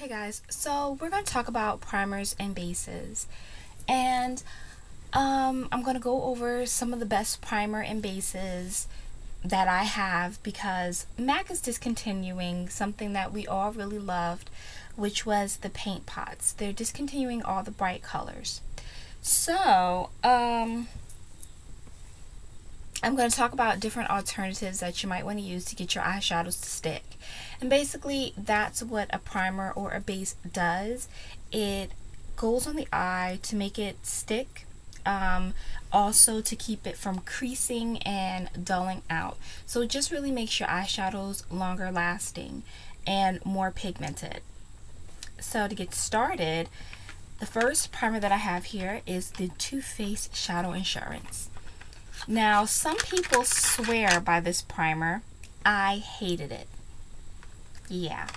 Hey guys, so we're going to talk about primers and bases, and I'm going to go over some of the best primer and bases that I have because MAC is discontinuing something that we all really loved, which was the paint pots. They're discontinuing all the bright colors. So I'm going to talk about different alternatives that you might want to use to get your eyeshadows to stick. And basically, that's what a primer or a base does. It goes on the eye to make it stick, also to keep it from creasing and dulling out. So it just really makes your eyeshadows longer lasting and more pigmented. So to get started, the first primer that I have here is the Too Faced Shadow Insurance. Now, some people swear by this primer. I hated it. Yeah.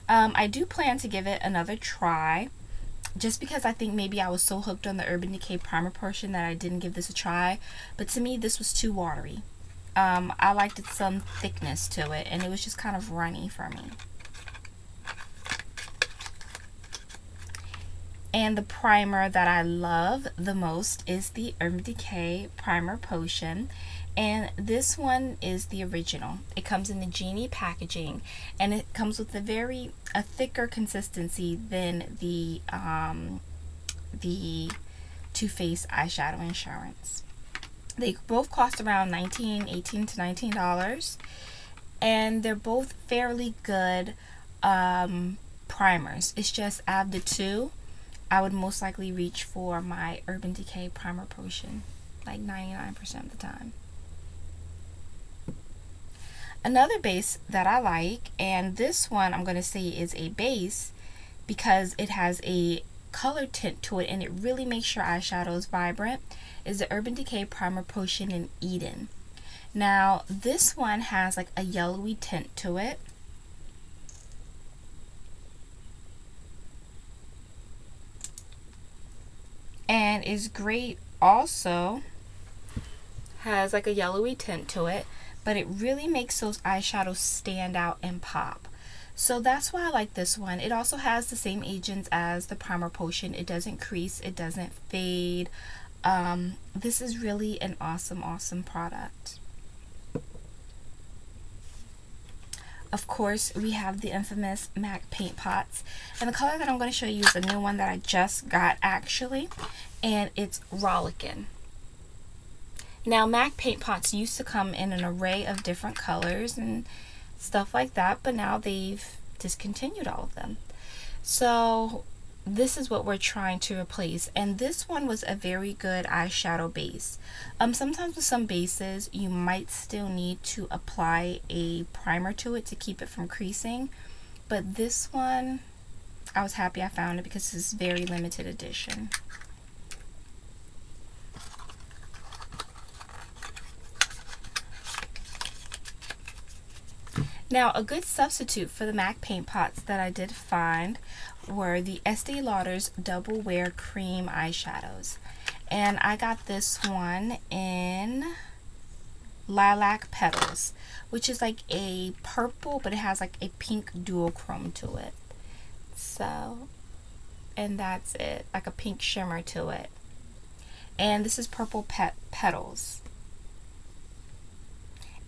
I do plan to give it another try, just because I think maybe I was so hooked on the Urban Decay primer portion that I didn't give this a try. But to me, this was too watery. I liked some thickness to it, and it was just kind of runny for me. And the primer that I love the most is the Urban Decay Primer Potion. And this one is the original. It comes in the Genie packaging, and it comes with a thicker consistency than the Too Faced Eyeshadow Insurance. They both cost around $18 to $19, and they're both fairly good primers. It's just out of the two, I would most likely reach for my Urban Decay Primer Potion, like 99% of the time. Another base that I like, and this one I'm going to say is a base because it has a color tint to it and it really makes your eyeshadows vibrant, is the Urban Decay Primer Potion in Eden. Now, this one has like a yellowy tint to it. And is great also, has like a yellowy tint to it, but it really makes those eyeshadows stand out and pop. So that's why I like this one. It also has the same agents as the Primer Potion. It doesn't crease, it doesn't fade. This is really an awesome product. Of course, we have the infamous MAC Paint Pots. And the color that I'm going to show you is a new one that I just got actually. And it's Rollickin'. Now, MAC Paint Pots used to come in an array of different colors and stuff like that. But now they've discontinued all of them. So this is what we're trying to replace, and this one was a very good eyeshadow base. Sometimes with some bases you might still need to apply a primer to it to keep it from creasing, but this one I was happy I found it because it's very limited edition. Now, a good substitute for the MAC Paint Pots that I did find were the Estee Lauder's Double Wear Cream eyeshadows. And I got this one in Lilac Petals, which is like a purple, but it has like a pink duochrome to it. So, and that's it, like a pink shimmer to it. And this is Purple Petals.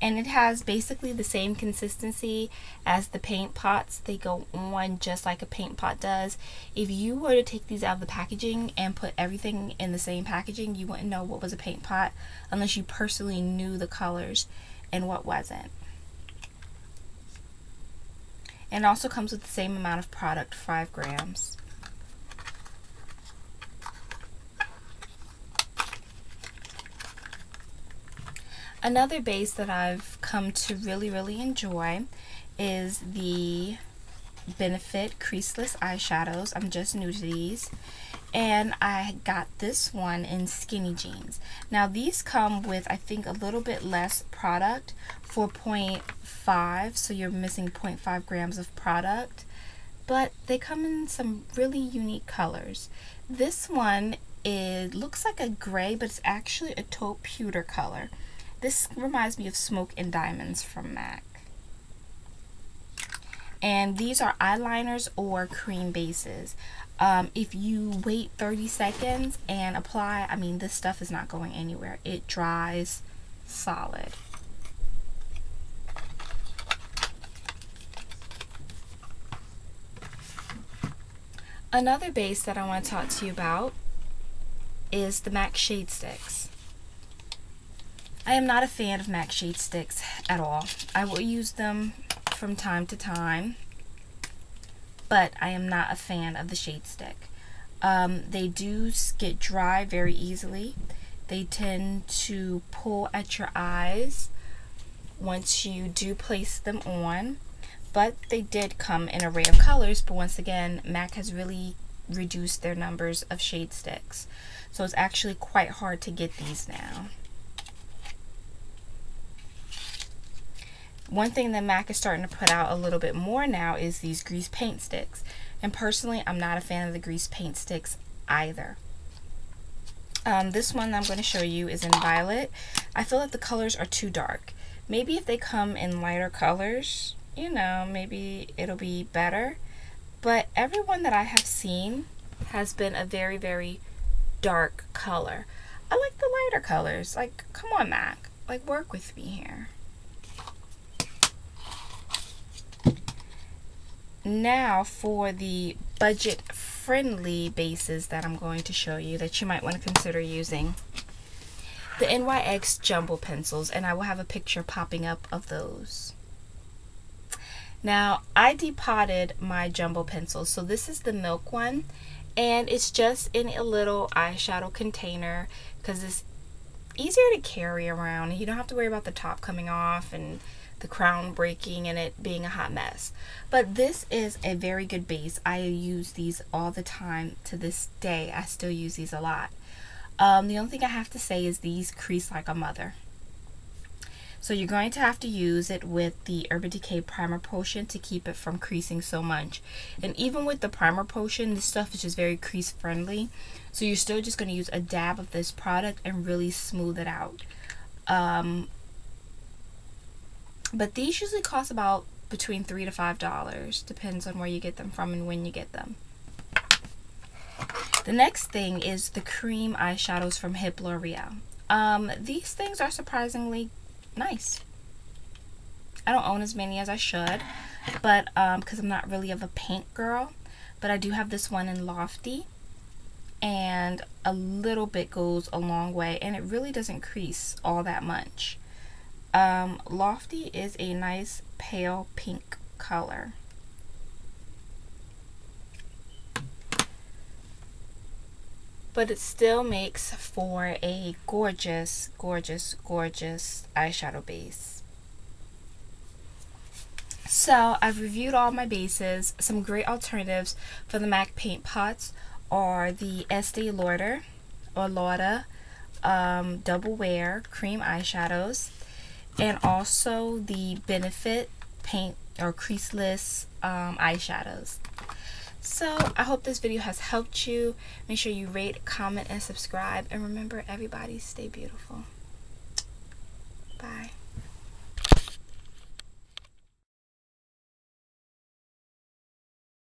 And it has basically the same consistency as the paint pots. They go on just like a paint pot does. If you were to take these out of the packaging and put everything in the same packaging, you wouldn't know what was a paint pot unless you personally knew the colors and what wasn't. And it also comes with the same amount of product, 5 grams. Another base that I've come to really enjoy is the Benefit Creaseless Eyeshadows. I'm just new to these, and I got this one in Skinny Jeans. Now these come with, I think, a little bit less product, 4.5, so you're missing 0.5 grams of product, but they come in some really unique colors. This one, it looks like a gray, but it's actually a taupe pewter color. This reminds me of Smoke and Diamonds from MAC. And these are eyeliners or cream bases. If you wait 30 seconds and apply, I mean, this stuff is not going anywhere. It dries solid. Another base that I want to talk to you about is the MAC Shade Sticks. I am not a fan of MAC Shade Sticks at all. I will use them from time to time, but I am not a fan of the shade stick. They do get dry very easily. They tend to pull at your eyes once you do place them on, but they did come in an array of colors. But once again, MAC has really reduced their numbers of shade sticks, so it's actually quite hard to get these now. One thing that MAC is starting to put out a little bit more now is these grease paint sticks. And personally, I'm not a fan of the grease paint sticks either. This one I'm going to show you is in violet. I feel like the colors are too dark. Maybe if they come in lighter colors, you know, maybe it'll be better. But everyone that I have seen has been a very, very dark color. I like the lighter colors. Like, come on, MAC. Like, work with me here. Now for the budget-friendly bases that I'm going to show you that you might want to consider using. The NYX Jumbo pencils, and I will have a picture popping up of those. Now, I depotted my jumbo pencils, so this is the milk one, and it's just in a little eyeshadow container because it's easier to carry around, and you don't have to worry about the top coming off and the crown breaking and it being a hot mess. But this is a very good base. I use these all the time to this day. I still use these a lot. The only thing I have to say is these crease like a mother. So you're going to have to use it with the Urban Decay Primer Potion to keep it from creasing so much. And even with the Primer Potion, this stuff is just very crease friendly. So you're still just going to use a dab of this product and really smooth it out. But these usually cost about between $3 to $5. Depends on where you get them from and when you get them. The next thing is the cream eyeshadows from Hip L'Oreal. These things are surprisingly nice. I don't own as many as I should, but because I'm not really of a pink girl. But I do have this one in Lofty, and a little bit goes a long way, and it really doesn't crease all that much. Lofty is a nice pale pink color. But it still makes for a gorgeous, gorgeous, gorgeous eyeshadow base. So I've reviewed all my bases. Some great alternatives for the MAC PaintPots are the Estee Lauder or Lauda Double Wear Cream Eyeshadows, and also the Benefit Paint or Creaseless eyeshadows. So I hope this video has helped you. Make sure you rate, comment, and subscribe. And remember, everybody, stay beautiful. Bye.